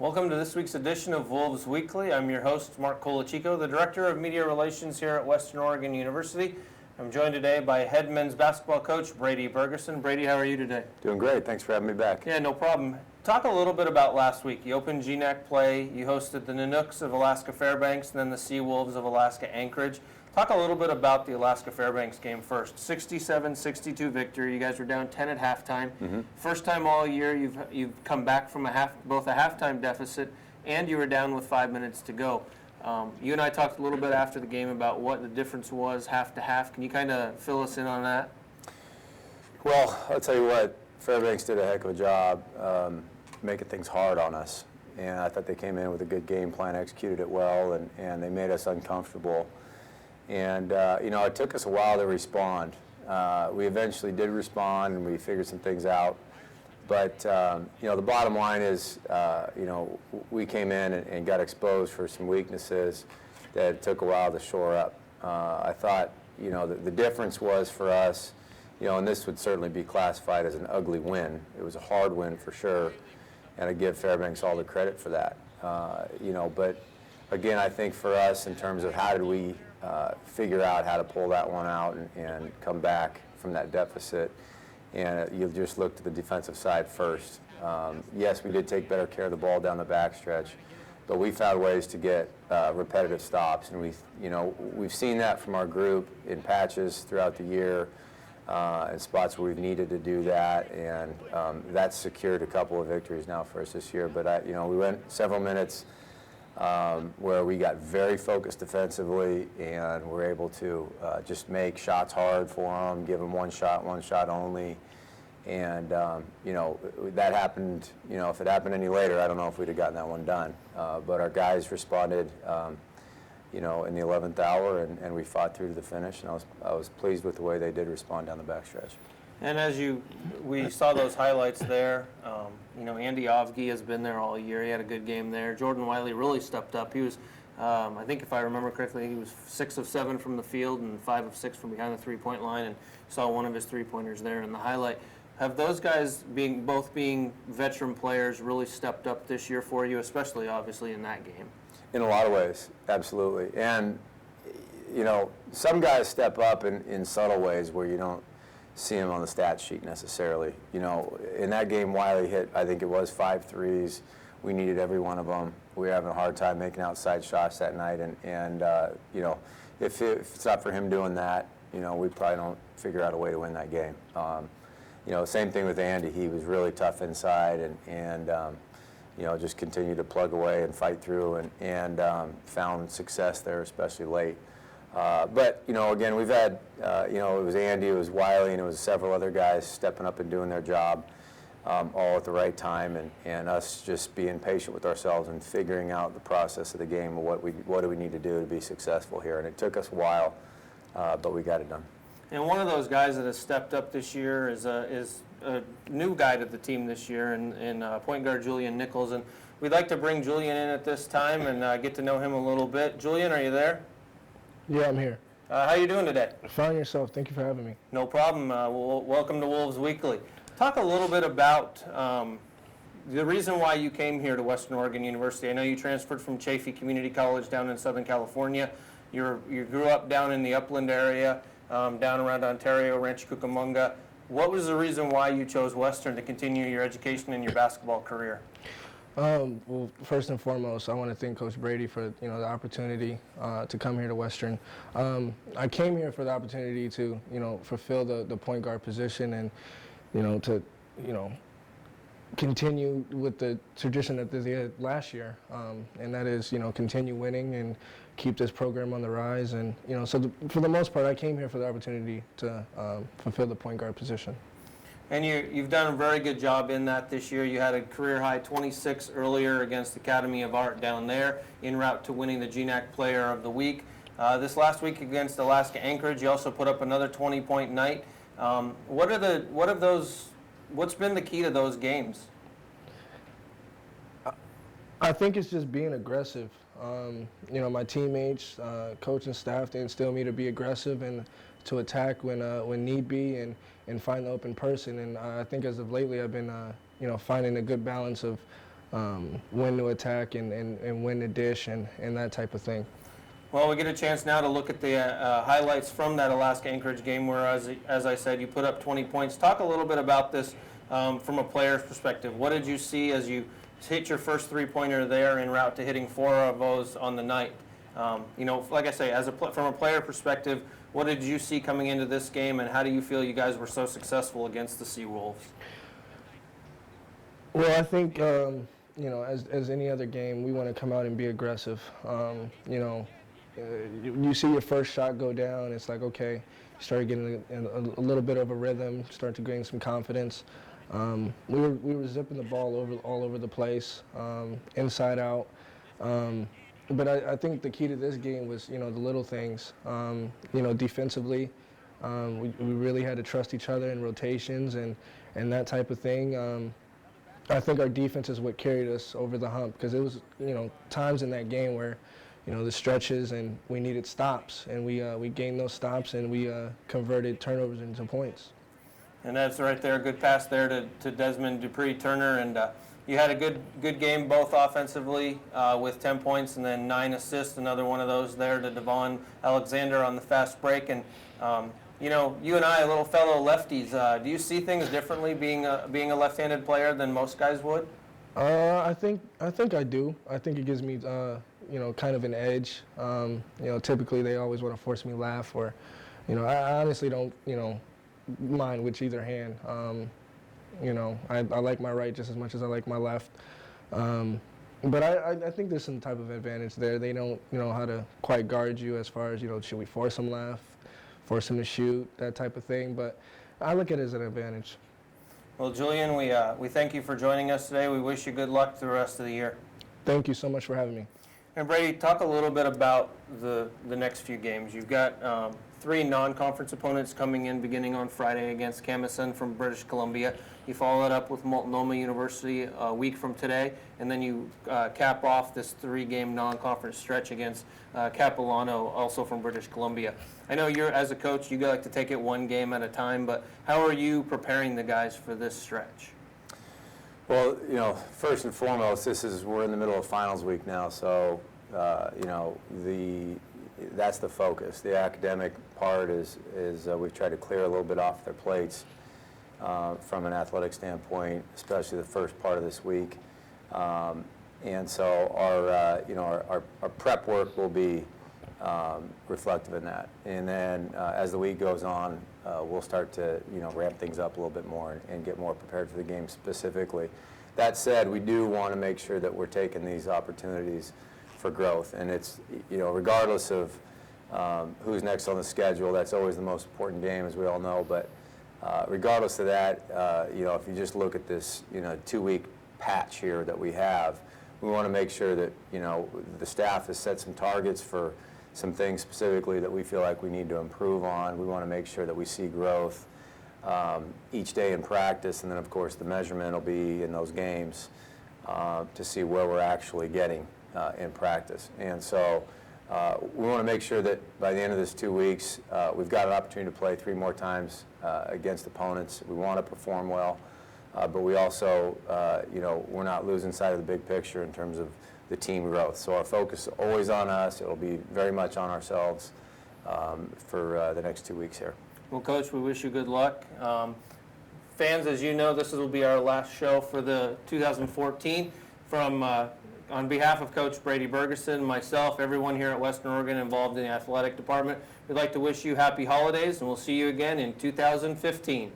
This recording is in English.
Welcome to this week's edition of Wolves Weekly. I'm your host, Mark Colachico, the Director of Media Relations here at Western Oregon University. I'm joined today by head men's basketball coach, Brady Bergeson. Brady, how are you today? Doing great. Thanks for having me back. Yeah, no problem. Talk a little bit about last week. You opened GNAC play, you hosted the Ninooks of Alaska Fairbanks, and then the Seawolves of Alaska Anchorage. Talk a little bit about the Alaska Fairbanks game first. 67-62 victory. You guys were down 10 at halftime. First time all year you've come back from both a halftime deficit and you were down with 5 minutes to go. You and I talked a little bit after the game about what the difference was half to half. Can you kind of fill us in on that? Well, I'll tell you what, Fairbanks did a heck of a job making things hard on us. And I thought they came in with a good game plan, executed it well, and they made us uncomfortable. And, it took us a while to respond. We eventually did respond, and we figured some things out. But, the bottom line is, we came in and got exposed for some weaknesses that took a while to shore up. I thought, the difference was for us, and this would certainly be classified as an ugly win. It was a hard win for sure, and I give Fairbanks all the credit for that. But, again, I think for us in terms of how did we figure out how to pull that one out and come back from that deficit. And you just look to the defensive side first. Yes, we did take better care of the ball down the backstretch, but we found ways to get repetitive stops. And we've seen that from our group in patches throughout the year, in spots where we've needed to do that. And that's secured a couple of victories now for us this year. But we went several minutes where we got very focused defensively and were able to just make shots hard for them, give them one shot only. And, that happened, if it happened any later, I don't know if we'd have gotten that one done. But our guys responded, in the 11th hour, and we fought through to the finish, and I was pleased with the way they did respond down the backstretch. And as we saw those highlights there, Andy Ovgi has been there all year. He had a good game there. Jordan Wiley really stepped up. He was, I think if I remember correctly, he was 6 of 7 from the field and 5 of 6 from behind the three-point line, and saw one of his three-pointers there in the highlight. Have those guys, both being veteran players, really stepped up this year for you, especially obviously in that game? In a lot of ways, absolutely. And, some guys step up in subtle ways where you don't see him on the stat sheet necessarily. In that game, Wiley hit, I think it was 5 threes. We needed every one of them. We were having a hard time making outside shots that night. And if it's not for him doing that, we probably don't figure out a way to win that game. Same thing with Andy. He was really tough inside and just continued to plug away and fight through and found success there, especially late. But, again, we've had, it was Andy, it was Wiley, and it was several other guys stepping up and doing their job all at the right time, and us just being patient with ourselves and figuring out the process of the game of what do we need to do to be successful here. And it took us a while, but we got it done. And one of those guys that has stepped up this year is a new guy to the team this year in point guard Julian Nichols. And we'd like to bring Julian in at this time and get to know him a little bit. Julian, are you there? Yeah, I'm here. How are you doing today? Fine yourself. Thank you for having me. No problem. Welcome to Wolves Weekly. Talk a little bit about the reason why you came here to Western Oregon University. I know you transferred from Chaffey Community College down in Southern California. You grew up down in the Upland area, down around Ontario, Rancho Cucamonga. What was the reason why you chose Western to continue your education and your basketball career? Well, first and foremost, I want to thank Coach Brady for the opportunity to come here to Western. I came here for the opportunity to fulfill the point guard position and to continue with the tradition that they had last year, and that is continue winning and keep this program on the rise. And for the most part, I came here for the opportunity to fulfill the point guard position. And you've done a very good job in that this year. You had a career-high 26 earlier against Academy of Art down there, en route to winning the GNAC Player of the Week. This last week against Alaska Anchorage, you also put up another 20-point night. What's been the key to those games? I think it's just being aggressive. My teammates, coach and staff, they instill me to be aggressive and to attack when need be and find the open person. And I think as of lately, I've been finding a good balance of when to attack and when to dish and that type of thing. Well, we get a chance now to look at the highlights from that Alaska Anchorage game where, as I said, you put up 20 points. Talk a little bit about this from a player's perspective. What did you see as you hit your first three-pointer there en route to hitting 4 of those on the night? Like I say, from a player perspective, what did you see coming into this game, and how do you feel you guys were so successful against the Seawolves? Well, I think, as any other game, we want to come out and be aggressive. You see your first shot go down, it's like, okay, you start getting a little bit of a rhythm, start to gain some confidence. We were zipping the ball all over the place, inside out. But I think the key to this game was, the little things. Defensively, we really had to trust each other in rotations and that type of thing. I think our defense is what carried us over the hump, because it was, times in that game where, the stretches and we needed stops, and we gained those stops, and we converted turnovers into points. And that's right there, a good pass there to Desmond Dupree-Turner, and you had a good game both offensively with 10 points and then 9 assists, another one of those there to Devon Alexander on the fast break. And you and I, little fellow lefties, do you see things differently being a left-handed player than most guys would? I think I do. I think it gives me kind of an edge. Typically they always want to force me to laugh, or I honestly don't mind which either hand. I like my right just as much as I like my left. But I think there's some type of advantage there. They don't know how to quite guard you as far as, should we force them left, force them to shoot, that type of thing. But I look at it as an advantage. Well, Julian, we thank you for joining us today. We wish you good luck the rest of the year. Thank you so much for having me. And Brady, talk a little bit about the next few games. You've got 3 non-conference opponents coming in beginning on Friday against Camison from British Columbia. You follow that up with Multnomah University a week from today, and then you cap off this 3-game non-conference stretch against Capilano, also from British Columbia. I know as a coach, you like to take it one game at a time, but how are you preparing the guys for this stretch? Well, first and foremost, we're in the middle of finals week now, so that's the focus. The academic part is we've tried to clear a little bit off their plates from an athletic standpoint, especially the first part of this week. And so our prep work will be reflective in that. And then as the week goes on, we'll start to ramp things up a little bit more and get more prepared for the game specifically. That said, we do want to make sure that we're taking these opportunities for growth, and it's regardless of who's next on the schedule, that's always the most important game, as we all know. But regardless of that, if you just look at this 2-week patch here that we have, we want to make sure that the staff has set some targets for some things specifically that we feel like we need to improve on. We want to make sure that we see growth each day in practice, and then of course the measurement will be in those games to see where we're actually getting in practice. And so we want to make sure that by the end of this 2 weeks, we've got an opportunity to play 3 more times against opponents. We want to perform well, but we also, we're not losing sight of the big picture in terms of the team growth. So our focus is always on us. It'll be very much on ourselves for the next 2 weeks here. Well, Coach, we wish you good luck. Fans, as you know, this will be our last show for the 2014. On behalf of Coach Brady Bergeson, myself, everyone here at Western Oregon involved in the athletic department, we'd like to wish you happy holidays, and we'll see you again in 2015.